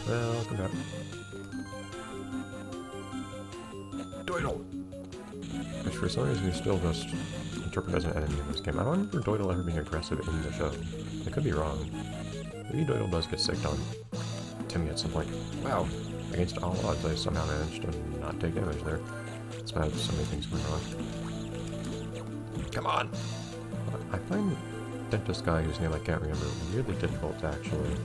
Welcome back. Doidle! Which for some reason you still just interpret as an enemy in this game. I don't remember Doidle ever being aggressive in the show. I could be wrong. Maybe Doidle does get sicked on Timmy at some point. Wow! Against all odds, I somehow managed to not take damage there. Despite so many things going wrong. Come on! I find Dentist guy whose name I can't remember really difficult to actually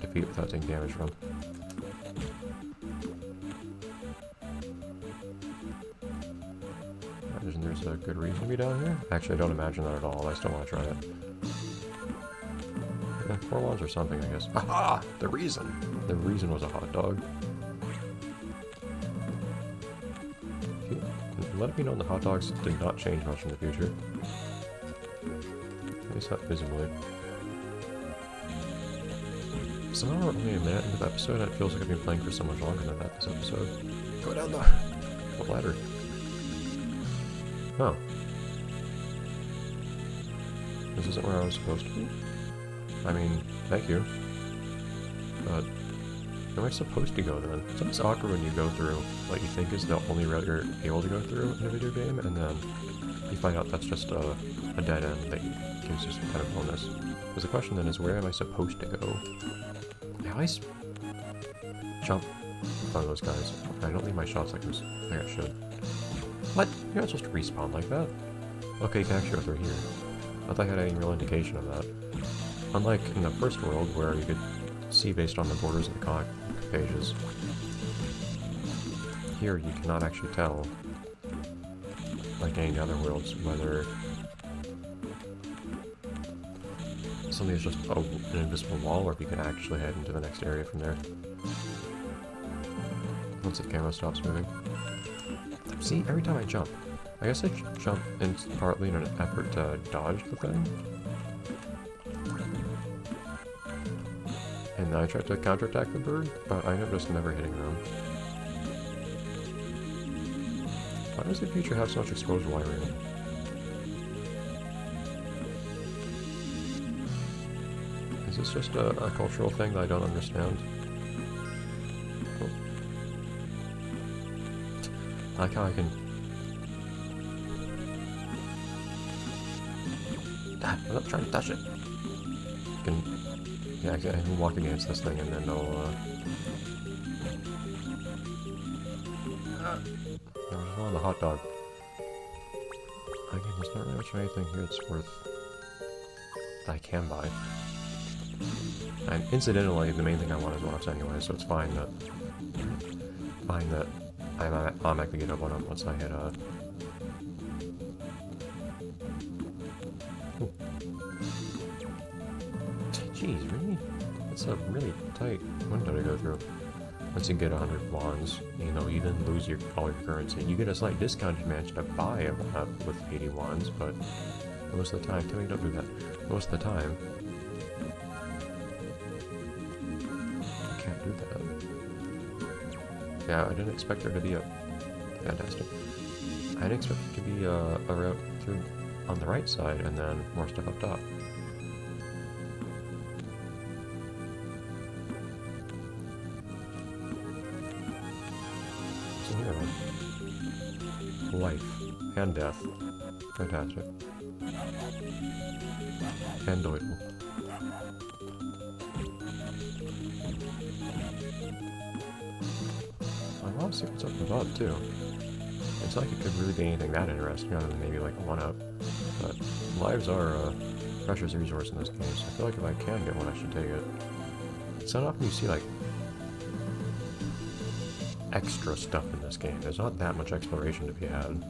defeat without taking damage from. There's a good reason to be down here. Actually, I don't imagine that at all. I still want to try it. Yeah, 4 wands or something, I guess. Aha! The reason! The reason was a hot dog. Let me know the hot dogs did not change much in the future. At least not visibly. Somehow we're only a minute into the episode and it feels like I've been playing for so much longer than that this episode. Go down the ladder. Oh. This isn't where I was supposed to be? I mean, thank you. But where am I supposed to go then? It's always awkward when you go through what you think is the only route you're able to go through in a video game, and then you find out that's just a dead end that gives you some kind of bonus. Because the question then is, where am I supposed to go? How I jump in front of those guys? I don't leave my shots like I should. What? You're not supposed to respawn like that. Okay, you can actually go through here. Not that I had any real indication of that. Unlike in the first world, where you could see based on the borders of the comic pages. Here, you cannot actually tell, like any other worlds, whether something is just an invisible wall, or if you can actually head into the next area from there. Once the camera stops moving. See, every time I jump, I guess I jump in partly in an effort to dodge the thing. And then I try to counterattack the bird, but I end up just never hitting them. Why does the future have so much exposed wiring? Is this just a cultural thing that I don't understand? Oh. I like how I can... Ah, I'm not trying to touch it. I can... Yeah, I can walk against this thing and then they'll, There's one on the hot dog. Again, there's not really much of anything here that's worth... that I can buy. And incidentally, the main thing I want is 1-ups anyway, so it's fine that... I automatically get a 1-up once I hit, Ooh. Jeez, really? That's a really tight window to go through. Once you get 100 wands, you know, you then lose all your currency. You get a slight discount if you manage to buy a 1-up with 80 wands, but most of the time, tell me don't do that. Most of the time, I can't do that. Yeah, I didn't expect there to be a... Fantastic. I didn't expect there to be a route through on the right side and then more stuff up top. Here, life and death. Fantastic. And Doidle. I want to see what's up above too. It's like it could really be anything that interesting other than maybe like a 1-up. But lives are a precious resource in this game, so I feel like if I can get one, I should take it. It's not often you see like extra stuff in this game. There's not that much exploration to be had.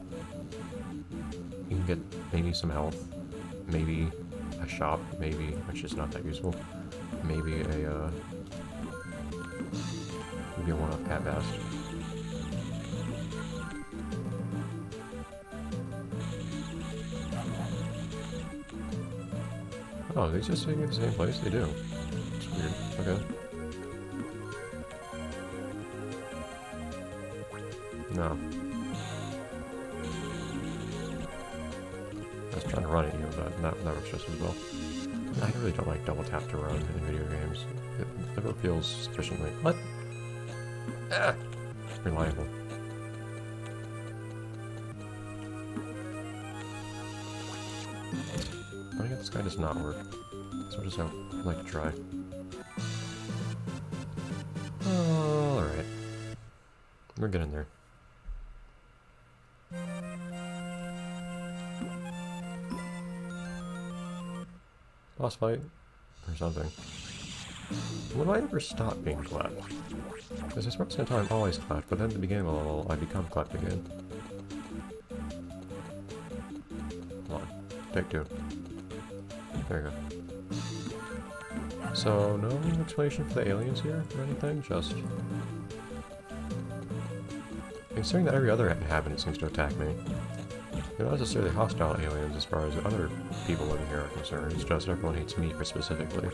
You can get maybe some health, maybe a shop, maybe, which is not that useful, maybe a 1-up at best. Oh, they just take me to the same place? They do. It's weird. Okay. No. I was trying to run at you, but that works just as well. I really don't like double tap to run in video games. It never feels sufficiently... What? Ah! Reliable. I think this guy does not work. So we'll just like to try. Oh, alright. We're getting there. Boss fight. Or something. When do I ever stop being Cleft? Because I spent some time always Cleft, but then at the beginning of the level, I become Cleft again. Come on. Take two. There you go. So, no explanation for the aliens here or anything? Just... Considering that every other inhabitant seems to attack me. They're not necessarily hostile aliens as far as other people living here are concerned, it's just everyone hates me for specifically.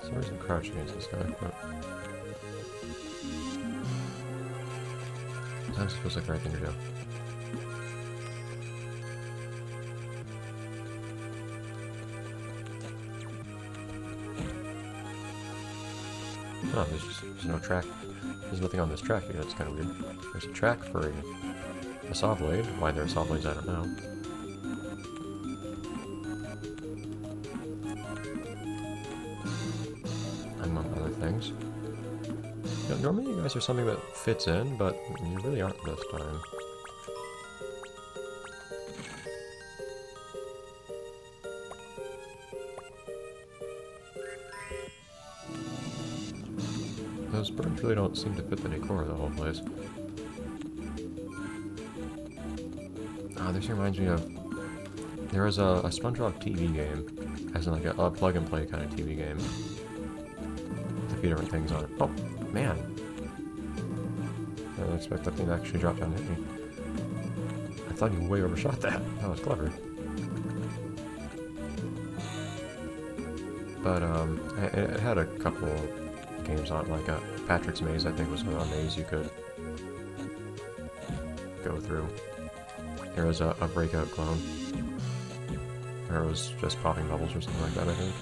So where's the crouch against this guy? But... That feels like the right thing to do. Oh, there's no track. There's nothing on this track here, that's kind of weird. There's a track for a saw blade. Why there are saw blades, I don't know. Among other things. You know, normally you guys are something that fits in, but you really aren't this time. Those birds really don't seem to fit the decor of the whole place. Ah, this reminds me of... There was a SpongeBob TV game, as in like a plug-and-play kind of TV game. With a few different things on it. Oh, man! I didn't expect that thing to actually drop down and hit me. I thought you way overshot that. That was clever. But, it had a couple games on it, like Patrick's Maze, I think, was a maze you could go through. There was a breakout clone. Or it was just popping bubbles or something like that, I think.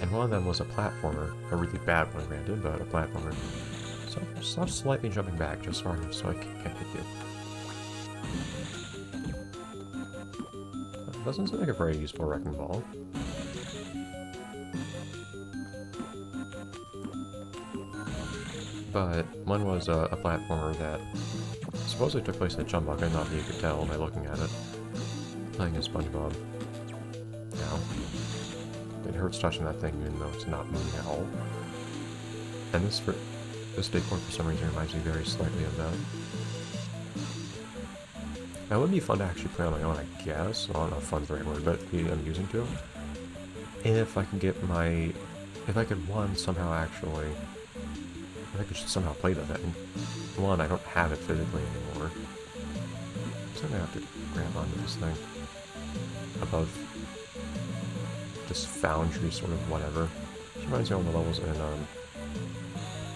And one of them was a platformer. A really bad one, granted, but a platformer. So stop slightly jumping back, just far enough so I can't hit you. That doesn't seem like a very useful wrecking ball. But one was a platformer that supposedly took place in a jump bucket, not that you could tell by looking at it. Playing as SpongeBob. Now, it hurts touching that thing even though it's not moving at all. And this decor for some reason reminds me very slightly of that. That would be fun to actually play on my own, I guess. Well, I don't know if fun's the right word, but it'd be amusing to. And if I can get my... If I could, one, somehow actually... If I could just somehow play the thing. One, I don't have it physically anymore. So I'm gonna have to grab onto this thing. Above this foundry sort of whatever. This reminds me of all the levels in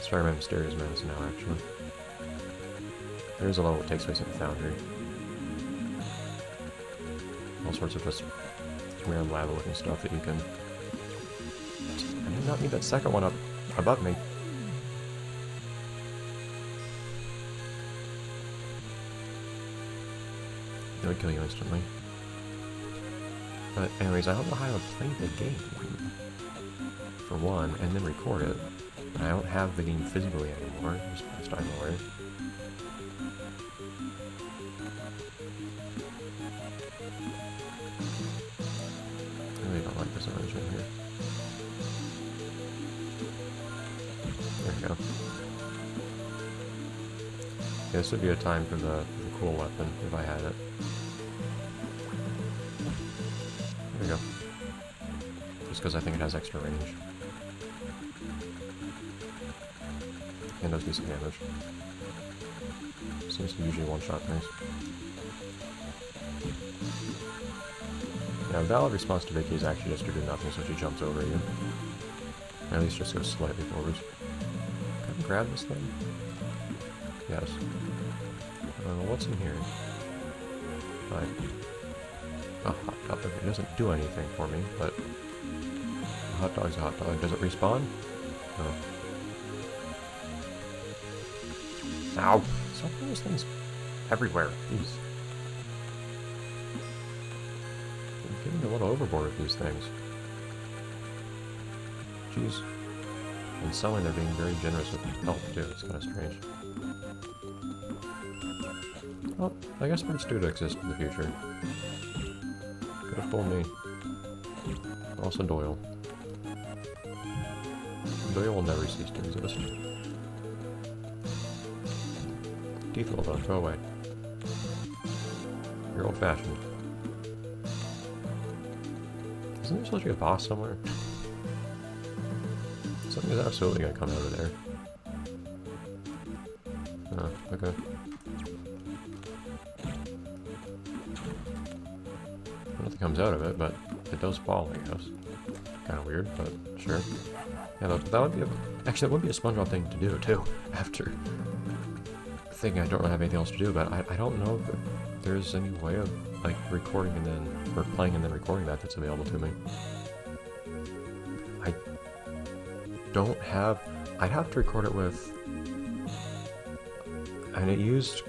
Spider-Man Mysterious Menace now, actually. There's a level that takes place in the foundry. All sorts of just weird lava-looking stuff that you can... I did not need that second one up above me. It would kill you instantly. But anyways, I don't know how to play the game, for one, and then record it. I don't have the game physically anymore, just past time away. I really don't like this arrangement here. There we go. Yeah, this would be a time for the cool weapon, if I had it. There we go. Just because I think it has extra range. And does decent damage. Seems to usually one-shot things. Now, valid response to Vicky is actually just to do nothing, so she jumps over you. Or at least just goes slightly forwards. Can I grab this thing? Yes. What's in here? fine. A hot dog. It doesn't do anything for me, but a hot dog's a hot dog. Does it respawn? No. Ow! Stop putting those things everywhere. Jeez. I'm getting a little overboard with these things. Jeez. And suddenly they're being very generous with health too. It's kind of strange. Well, I guess birds do exist in the future. Could have fooled me. Also Doyle. Doyle will never cease to exist. Teeth will though, go away. You're old-fashioned. Isn't there supposed to be a boss somewhere? Something is absolutely gonna come out of there. Oh, okay. Nothing comes out of it, but it does fall, I guess. Kind of weird, but sure. Yeah, that would be a... Actually, that would be a SpongeBob thing to do, too, after thinking I don't really have anything else to do, but I don't know if there's any way of, like, recording and then... or playing and then recording that's available to me. I don't have... I'd have to record it with... And it used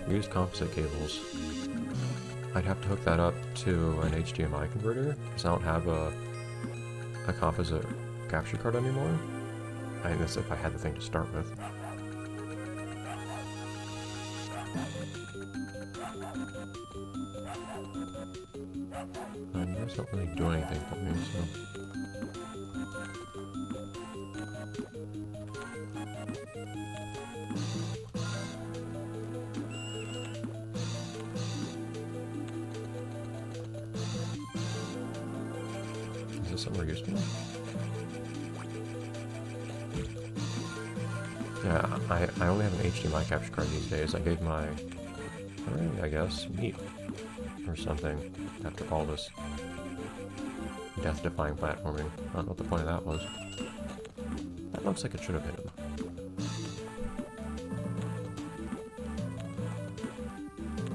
used composite cables. I'd have to hook that up to an HDMI converter, because I don't have a composite capture card anymore. I guess if I had the thing to start with. And those don't really do anything for me, so... Is this somewhere useful? Yeah, I only have an HDMI capture card these days. I gave my... I guess, meat or something after all this death-defying platforming. I don't know what the point of that was. That looks like it should have hit him.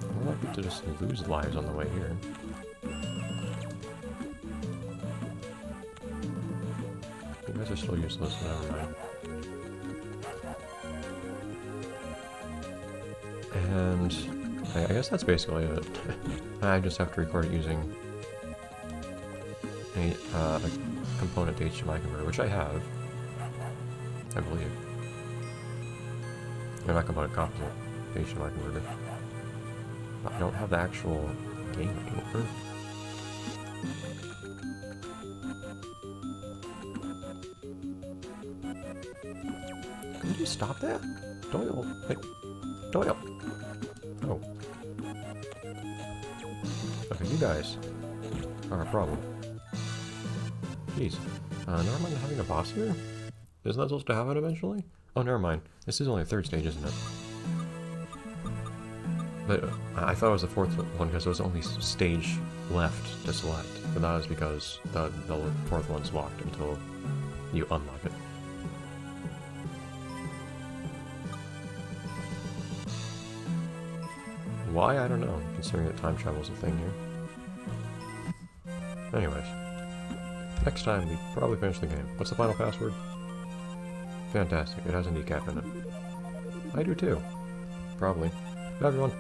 I want people to just lose lives on the way here. You guys are still useless, never mind. And I guess that's basically it. I just have to record it using a component HDMI converter, which I have, I believe. Or not component, composite HDMI converter. But I don't have the actual game anymore. Can you stop that? Doyle! Hey, Doyle! Oh. Okay, you guys are a problem. Jeez. Never mind having a boss here? Isn't that supposed to happen eventually? Oh, never mind. This is only the third stage, isn't it? But I thought it was the fourth one because there was only stage left to select. But that was because the fourth one's locked until you unlock it. Why? I don't know, considering that time travel is a thing here. Anyways. Next time, we probably finish the game. What's the final password? Fantastic, it has a kneecap in it. I do too. Probably. Bye everyone.